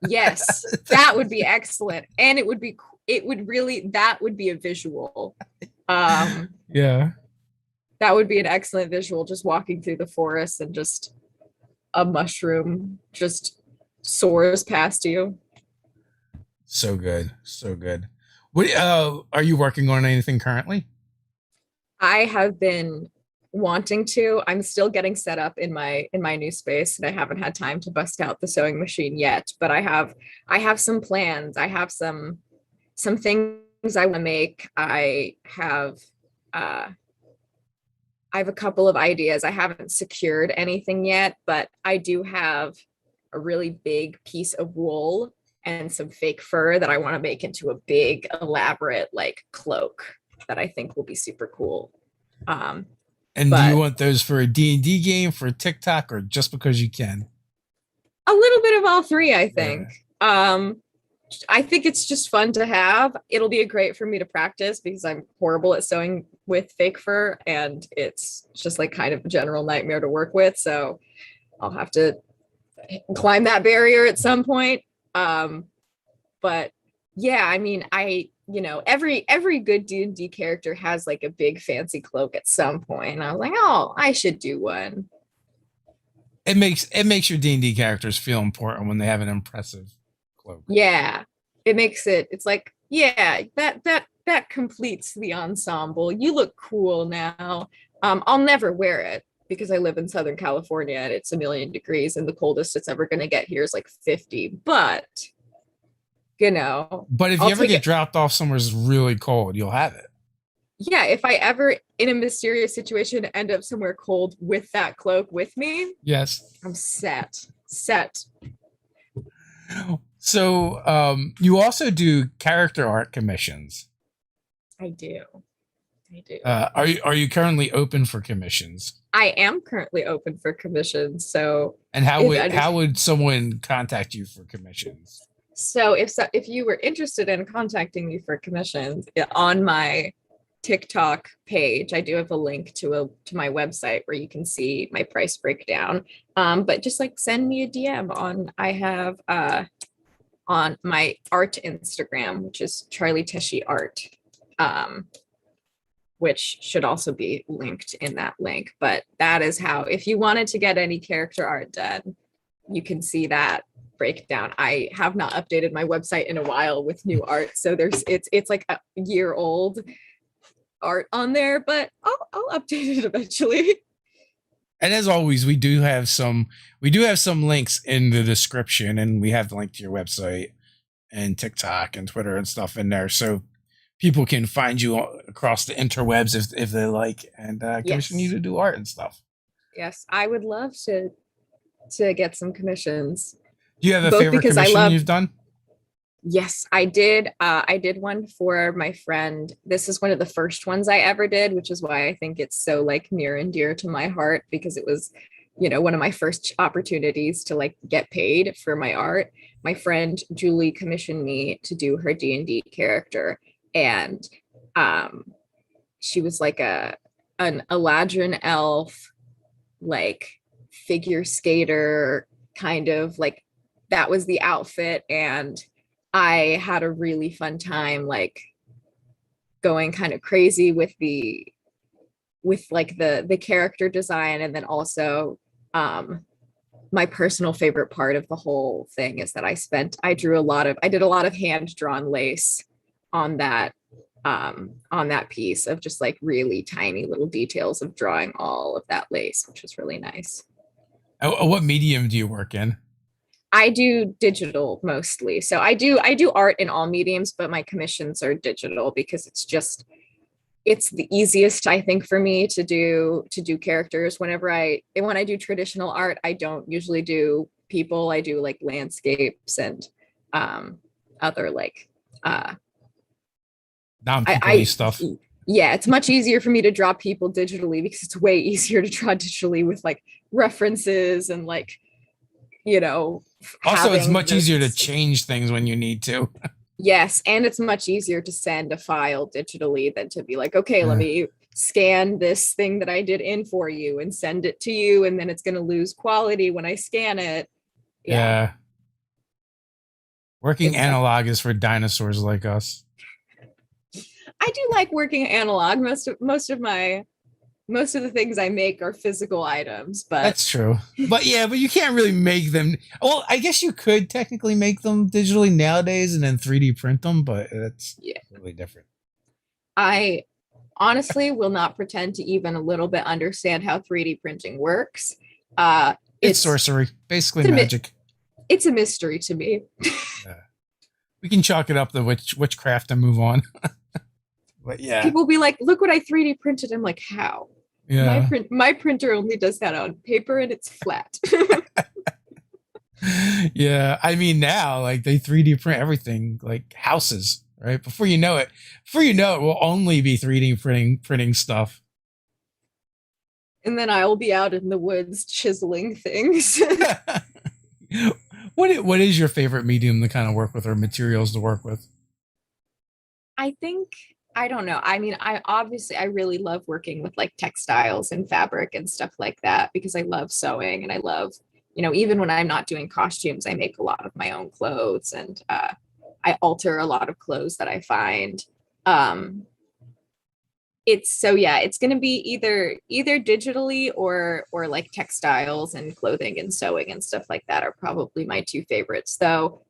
Yes, that would be excellent. And it would be that would be a visual. Yeah. That would be an excellent visual, just walking through the forest and just a mushroom just soars past you. So good. So good. What are you working on anything currently? I have been wanting to. I'm still getting set up in my new space, and I haven't had time to bust out the sewing machine yet, but I have some plans. I have some things I want to make. I have a couple of ideas. I haven't secured anything yet, but I do have a really big piece of wool and some fake fur that I want to make into a big, elaborate like cloak that I think will be super cool. And do you want those for a D&D game, for a TikTok, or just because you can? A little bit of all three, I think. Yeah. I think it's just fun to have. It'll be great for me to practice because I'm horrible at sewing with fake fur, and it's just like kind of a general nightmare to work with. So I'll have to climb that barrier at some point. But yeah, I mean, every good D&D character has like a big fancy cloak at some point. And I was like, oh, I should do one. It makes your D&D characters feel important when they have an impressive cloak. Yeah, it's like, yeah, that completes the ensemble. You look cool now. I'll never wear it because I live in Southern California and it's 1,000,000 degrees and the coldest it's ever going to get here is like 50. But but if you ever get dropped off somewhere really cold, you'll have it. Yeah, if I ever in a mysterious situation end up somewhere cold with that cloak with me, yes, I'm set. So you also do character art commissions. I do. Are you currently open for commissions? I am currently open for commissions. So, and how would someone contact you for commissions? So if you were interested in contacting me for commissions, on my TikTok page, I do have a link to my website where you can see my price breakdown. But just like send me a DM I have on my art Instagram, which is charlieteshi art, which should also be linked in that link. But that is how, if you wanted to get any character art done, you can see that breakdown. I have not updated my website in a while with new art, so it's like a year old art on there, but I'll update it eventually. And as always, we do have some links in the description, and we have the link to your website and TikTok and Twitter and stuff in there, so people can find you across the interwebs if they like, and commission you to do art and stuff. Yes, I would love to get some commissions. Do you have a favorite commission you've done? Yes, I did. I did one for my friend. This is one of the first ones I ever did, which is why I think it's so like near and dear to my heart, because it was, one of my first opportunities to like get paid for my art. My friend Julie commissioned me to do her D&D character, and she was like an Eladrin elf, like figure skater, kind of like that was the outfit, and I had a really fun time like going kind of crazy with the character design. And then also my personal favorite part of the whole thing is that I did a lot of hand drawn lace on that piece of just like really tiny little details of drawing all of that lace, which was really nice. What medium do you work in? I do digital mostly. So I do art in all mediums, but my commissions are digital because it's the easiest, I think, for me to do characters. When I do traditional art, I don't usually do people. I do like landscapes and other like non-people stuff. Yeah, it's much easier for me to draw people digitally because it's way easier to draw digitally with like references and like you know, Also, it's having much those easier to mistakes. change things when you need to. Yes, and it's much easier to send a file digitally than to be like, okay, let Yeah. me scan this thing that I did in for you and send it to you, and then it's going to lose quality when I scan it. Yeah, Yeah. Working it's def- analog is for dinosaurs like us. I do like working analog. Most of the things I make are physical items, but That's true. But yeah, but you can't really make them. Well, I guess you could technically make them digitally nowadays and then 3D print them, but it's yeah, completely different. I honestly will not pretend to even a little bit understand how 3D printing works. Uh, It's it's sorcery, basically it's a magic. it's a mystery to me. Yeah. We can chalk it up to witchcraft and move on. But yeah, People be like, "Look what I 3D printed." I'm like, "How?" yeah, My printer only does that on paper and it's flat. yeah. I mean, now like they 3D print everything, like houses, right? Before you know it, we'll only be 3D printing stuff. And then I'll be out in the woods chiseling things. What is your favorite medium to kind of work with or materials to work with? I think I don't know. I mean, I really love working with like textiles and fabric and stuff like that because I love sewing and I love, even when I'm not doing costumes, I make a lot of my own clothes and I alter a lot of clothes that I find. Um, it's so yeah, it's going to be either digitally or like textiles and clothing and sewing and stuff like that are probably my two favorites. Though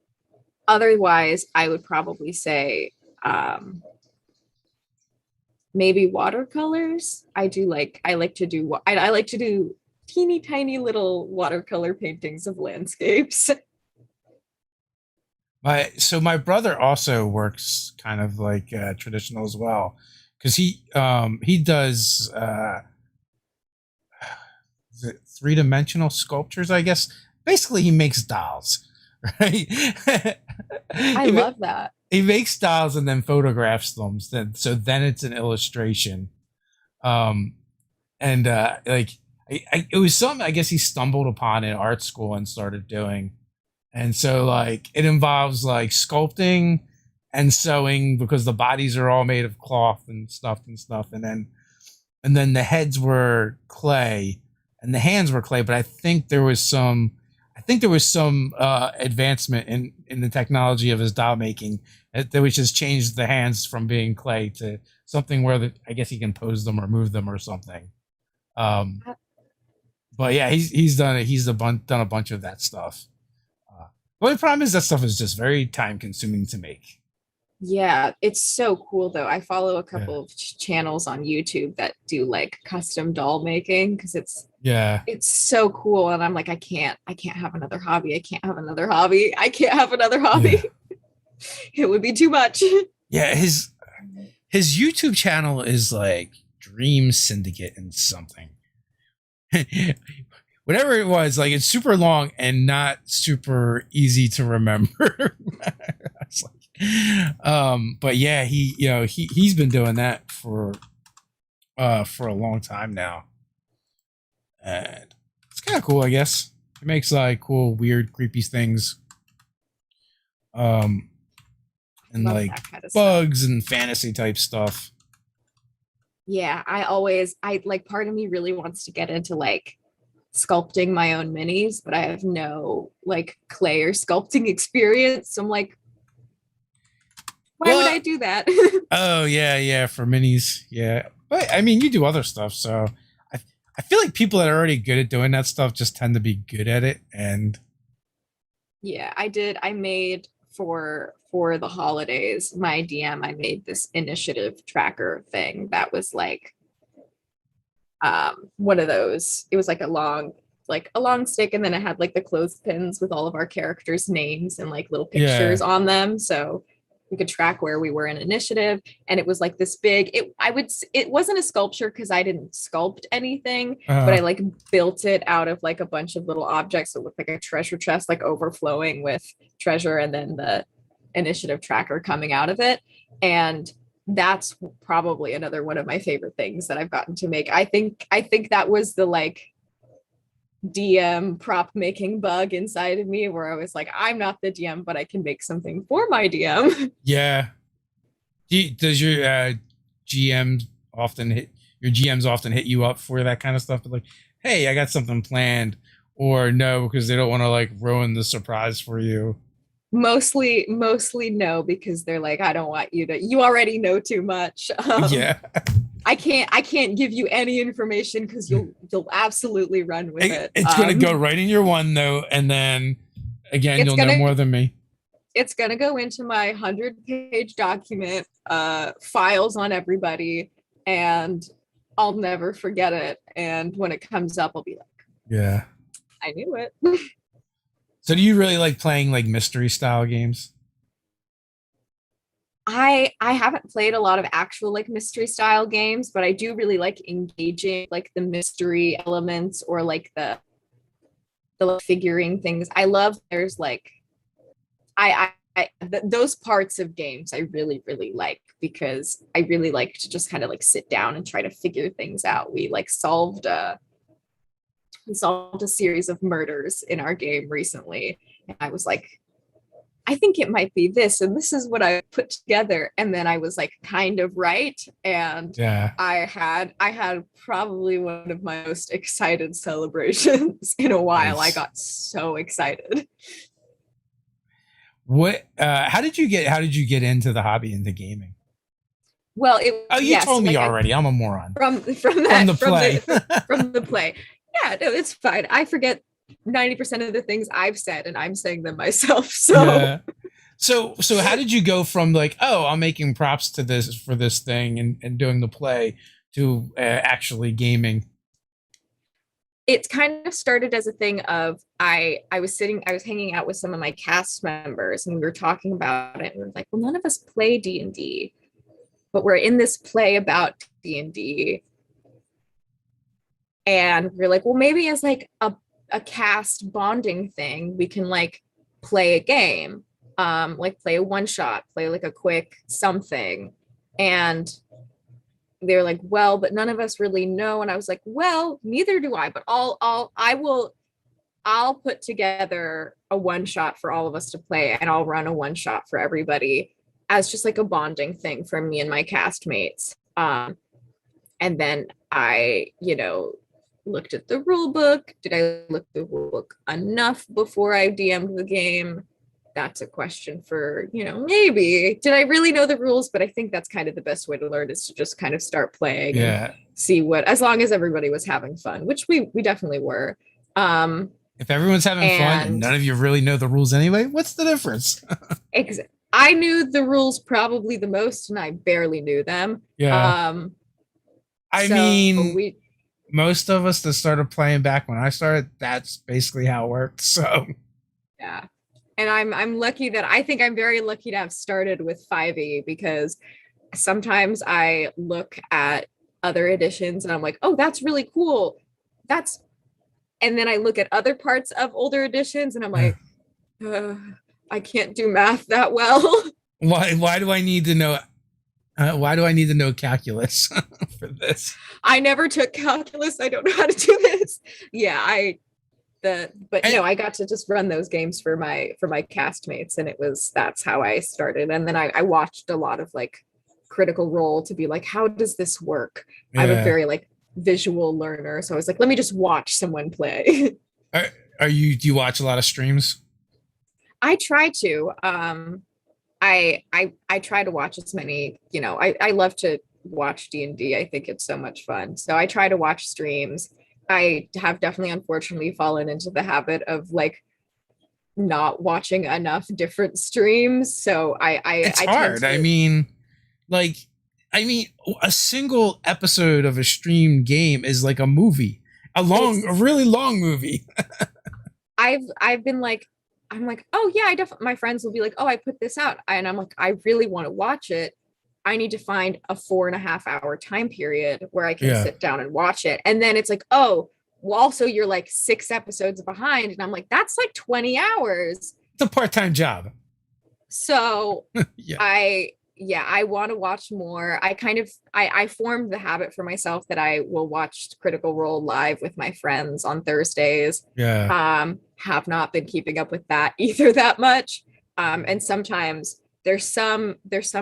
otherwise, I would probably say maybe watercolors. I like to do I like to do teeny tiny little watercolor paintings of landscapes. My brother also works kind of like traditional as well because he does is it 3-dimensional sculptures, I guess. Basically, he makes dolls, right? I he, love that. he makes dolls and then photographs them. So then it's an illustration. Um, and like it was something I guess he stumbled upon in art school and started doing. And so like it involves like sculpting and sewing because the bodies are all made of cloth and stuff. And then the heads were clay and the hands were clay, but I think there was some advancement in the technology of his doll making that which has changed the hands from being clay to something where I guess he can pose them or move them or something. Um, but yeah, he's done it. Done a bunch of that stuff. Uh, the only problem is that stuff is just very time consuming to make. Yeah, it's so cool though. I follow a Yeah, couple of channels on YouTube that do like custom doll making because yeah, it's so cool and I'm like I can't have another hobby. I can't have another hobby. I can't have another yeah, hobby. It would be too much. yeah. His YouTube channel is like Dream Syndicate and something. Whatever it was, like it's super long and not super easy to remember. But yeah, he's been doing that for a long time now, and it's kind of cool, I guess. He makes like cool, weird, creepy things, um, and Love like that kind of stuff. bugs and fantasy type stuff. Yeah, I like part of me really wants to get into like sculpting my own minis, but I have no like clay or sculpting experience. So I'm like, why would Well, I do that? oh yeah, yeah, for minis, yeah. But I mean, you do other stuff, so I I feel like people that are already good at doing that stuff just tend to be good at it, and Yeah, I did. I made for the holidays, my DM, I made this initiative tracker thing that was like one of those. It was like a long stick and then it had like the clothespins with all of our characters' names and like little pictures yeah, on them. So we could track where we were in initiative. And it was like this big, it wasn't a sculpture because I didn't sculpt anything, but uh, I like built it out of like a bunch of little objects that looked like a treasure chest, like overflowing with treasure, and then the initiative tracker coming out of it. And that's probably another one of my favorite things that I've gotten to make. I think that was the like DM prop making bug inside of me where I was like, I'm not the DM, but I can make something for my DM. Yeah. Does your GM often hit your GMs often hit you up for that kind of stuff? Like, hey, I got something planned, or no, because they don't want to like ruin the surprise for you. Mostly no, because they're like, I don't want you to, you already know too much. Yeah. I can't give you any information because you'll absolutely run with it. It's gonna go right in your OneNote, and then again, It's you'll know gonna more than me. it's gonna go into my 100-page document, files on everybody, and I'll never forget it. And when it comes up, I'll be like, Yeah. I knew it. So, do you really like playing like mystery style games? I haven't played a lot of actual like mystery style games, but I do really like engaging like the mystery elements or like the like, figuring things. I love there's like those parts of games I really like because I really like to just kind of like sit down and try to figure things out. We solved a series of murders in our game recently, and I was like, I think it might be this, and this is what I put together. And then I was like kind of right. And Yeah. I had probably one of my most excited celebrations in a while. I Nice. got so excited. What? How did you get into the hobby into gaming? Well, Oh, you yes, told me like I already. I'm a moron. from From that the play. from the play. Yeah, no, it's fine. I forget 90% of the things I've said and I'm saying them myself. So Yeah. So how did you go from like, oh, I'm making props to this for this thing and doing the play to actually gaming? it's kind of started as a thing of I was hanging out with some of my cast members and we were talking about it and we were like, well, none of us play D&D, but we're in this play about D&D, and we're like, well, maybe as like a cast bonding thing we can like play a game, like play a one shot, play like a quick something. And they were like, well, but none of us really know. And I was like, well, neither do I, but I'll put together a one shot for all of us to play, and I'll run a one shot for everybody as just like a bonding thing for me and my castmates. And then I looked at the rule book. Did I look at the rule book enough before I DM'd the game? That's a question for, maybe. Did I really know the rules? But I think that's kind of the best way to learn, is to just kind of start playing and Yeah. see what, as long as everybody was having fun, which we definitely were. If everyone's having fun and And none of you really know the rules anyway, what's the difference? ex- I knew the rules probably the most, and I barely knew them. Yeah. I So mean, we most of us that started playing back when I started, that's basically how it worked. So Yeah. And I'm lucky that I think I'm very lucky to have started with 5e, because sometimes I look at other editions and I'm like, oh, that's really cool. That's And then I look at other parts of older editions and I'm like, uh, I can't do math that well. why do I need to know why do I need to know calculus for this? I never took calculus. I don't know how to do this. Yeah, but And, no, I got to just run those games for my castmates, and that's how I started. And then I watched a lot of like Critical Role to be like, how does this work? I'm a yeah. very like visual learner, so I was like, let me just watch someone play. Are, do you watch a lot of streams? I try to. I try to watch as many. I love to watch D&D. I think it's so much fun. So I try to watch streams. I have definitely unfortunately fallen into the habit of like not watching enough different streams. So It's I tend hard. to Like I mean a single episode of a streamed game is like a movie. A it's really long movie. I've been like, I'm like, oh yeah, I definitely, my friends will be like, oh, I put this out. And I'm like, I really want to watch it. I need to find a 4.5 hour time period where I can Yeah. sit down and watch it. And then it's like, oh, well, also you're like 6 episodes behind. And I'm like, that's like 20 hours. It's a part-time job. So Yeah. yeah, I want to watch more. I formed the habit for myself that I will watch Critical Role live with my friends on Thursdays. Yeah. Have not been keeping up with that either that much. And sometimes there's some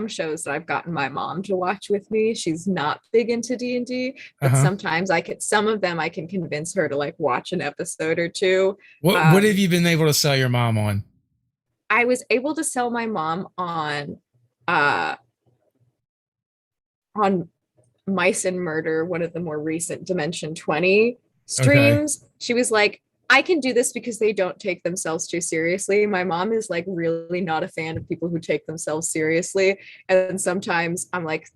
shows that I've gotten my mom to watch with me. She's not big into D&D, but Uh-huh. sometimes some of them I can convince her to like watch an episode or two. What have Um, you been able to sell your mom on? I was able to sell my mom uh on Mice and Murder, one of the more recent Dimension 20 Okay. streams. She was like, I can do this because they don't take themselves too seriously. My mom is like really not a fan of people who take themselves seriously. And sometimes I'm like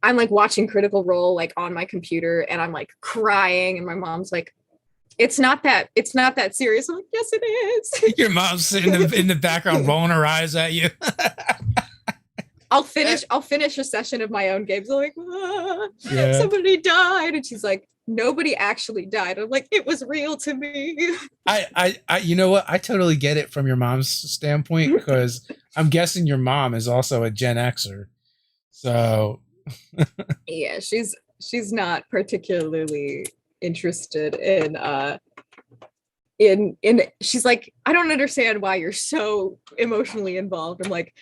watching Critical Role like on my computer and I'm like crying and my mom's like, it's not that serious. I'm like, yes, it is. Your mom's sitting in the background rolling her eyes at you. I'll finish a session of my own games. I'm like, Yeah. somebody died. And she's like, nobody actually died. I'm like, it was real to me. You know what? I totally get it from your mom's standpoint because I'm guessing your mom is also a Gen Xer. So, Yeah, she's not particularly interested in she's like, I don't understand why you're so emotionally involved. I'm like,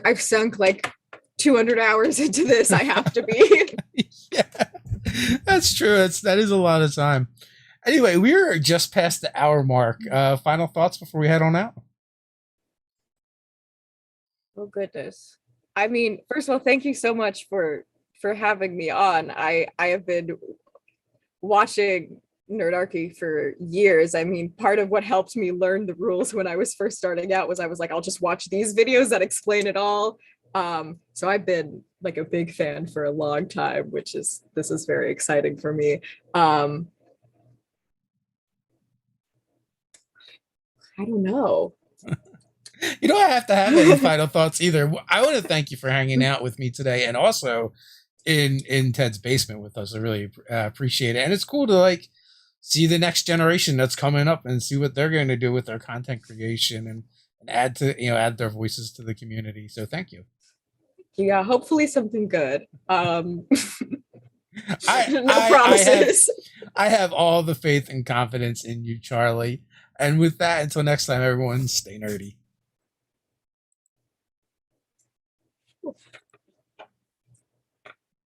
I've sunk like 200 hours into this. I have to be. yeah, that's true. That is a lot of time. Anyway, we're just past the hour mark. Final thoughts before we head on out. Oh goodness. I mean, first of all, thank you so much for having me on. I have been watching Nerdarchy for years. I mean, part of what helped me learn the rules when I was first starting out was I was like, I'll just watch these videos that explain it all. So I've been like a big fan for a long time, this is very exciting for me. I don't know. You don't have to have any final thoughts either. I want to thank you for hanging out with me today, and also in Ted's basement with us. I really appreciate it, and it's cool to like see the next generation that's coming up and see what they're going to do with their content creation and add their voices to the community. So thank you. Yeah, hopefully something good. I No I I have promises. I have all the faith and confidence in you, Charlie. And with that, until next time, everyone, stay nerdy.